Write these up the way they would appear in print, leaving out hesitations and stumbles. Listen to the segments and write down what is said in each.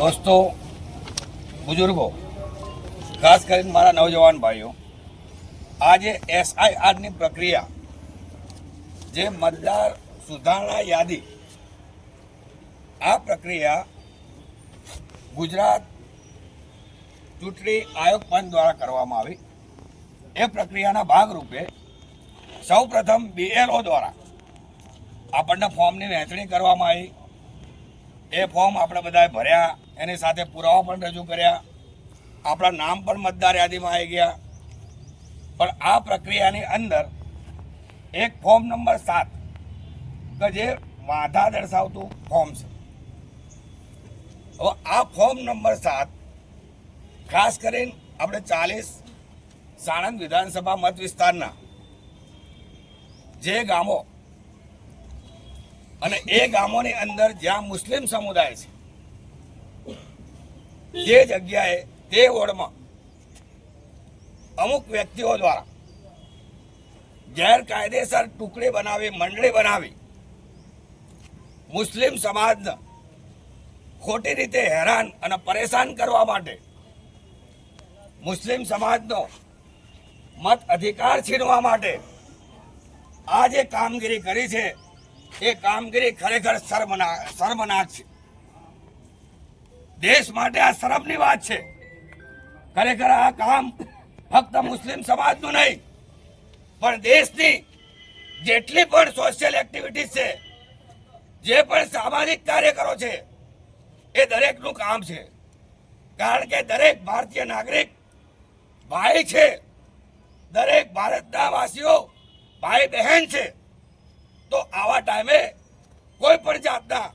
દોસ્તો, બુઝુર્ગો, ખાસ કરીને મારા નવજવાન ભાઈઓ, આજે SIRની પ્રક્રિયા, જે મતદાર સુધારણા યાદી, આ પ્રક્રિયા ગુજરાત ચૂંટણી આયોગ પંચ દ્વારા કરવામાં આવી. એ પ્રક્રિયાના ભાગરૂપે સૌપ્રથમ BLO દ્વારા આપણને ફોર્મની વહેંચણી કરવામાં આવી. એ ફોર્મ આપણે બધાએ ભર્યા, એની સાથે પુરાવા પણ રજૂ કર્યા, આપણા નામ પણ મતદાર યાદીમાં આવી ગયા. પણ આ પ્રક્રિયાની અંદર એક ફોર્મ નંબર 7 કે જે વાંધા દર્શાવતું ફોર્મ છે. હવે આ ફોર્મ નંબર 7 ખાસ કરીને આપણે 40 સાણંદ વિધાનસભા મત વિસ્તારના જે ગામો અને એ ગામોની અંદર જ્યાં મુસ્લિમ સમુદાય છે, તે જગ્યાએ તે વોર્ડમાં અમુક વ્યક્તિઓ દ્વારા ગેરકાયદેસર ટુકડી બનાવી, મંડળી બનાવી મુસ્લિમ સમાજને ખોટી રીતે હેરાન અને પરેશાન કરવા માટે મુસ્લિમ સમાજનો મત અધિકાર છીનવા માટે આ જે કામગીરી કરી છે, એ કામગીરી ખરેખર શર્મનાક છે. દેશ માટે આ શરમની વાત છે. ખરેખર આ કામ ફક્ત મુસ્લિમ સમાજનું નહીં, પણ દેશની જેટલી પણ સોશિયલ એક્ટિવિટીઝ છે, જે પણ સામાજિક કાર્યકરો છે, એ દરેકનું કામ છે. કારણ કે દરેક ભારતીય નાગરિક ભાઈ છે, દરેક ભારતના વાસીઓ ભાઈ બહેન છે. તો આવા ટાઈમે કોઈ પણ જાતના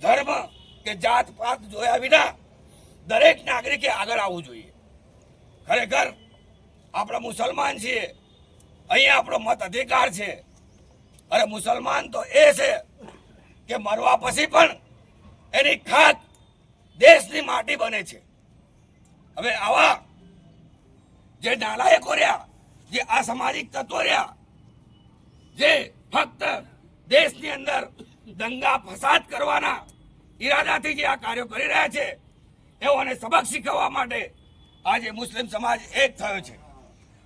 ધર્મ કે જાત પાત જોયા વિના દરેક નાગરિકે આગળ આવવું જોઈએ. ખરેખર આપણે મુસલમાન છીએ, અહીંયા આપણો મત અધિકાર છે. અરે મુસલમાન તો એ છે કે મરવા પછી પણ એની ખાત દેશની માટી બને છે. હવે આવા જે નાલાયકો રહ્યા, જે અસામાજિક તત્વો રહ્યા, જે ફક્ત દેશની અંદર દંગા ફસાદ કરવાના ઈરાદાથી જે આ કાર્યો કરી રહ્યા છે, એઓને સબક શીખવવા માટે આજે મુસ્લિમ સમાજ એક થયો છે.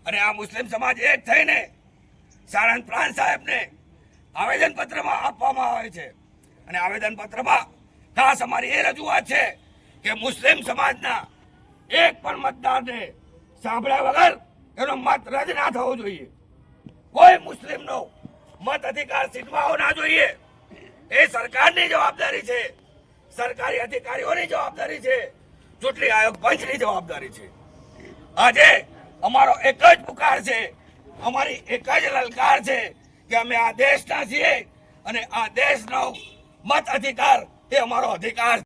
અને આ મુસ્લિમ સમાજ એક થઈને સાણંદ પ્રાંત સાહેબને આવેદનપત્રમાં આપવામાં આવે છે. અને આવેદનપત્રમાં ખાસ અમારી એ રજૂઆત છે કે મુસ્લિમ સમાજના એક પણ મતદારને સાંભળ્યા વગર એનો મત રદ ના થવો જોઈએ. કોઈ મુસ્લિમનો મત અધિકાર છીનવાવો ના જોઈએ. એ સરકારની જવાબદારી છે, સરકારી અધિકારીઓની જવાબદારી છે, ચૂંટણી આયોગ પંચની જવાબદારી છે. આજે અમારો એક જ પુકાર છે, અમારી એક જ લલકાર છે કે અમે આ દેશના છીએ અને આ દેશનો મત અધિકાર એ અમારો અધિકાર છે.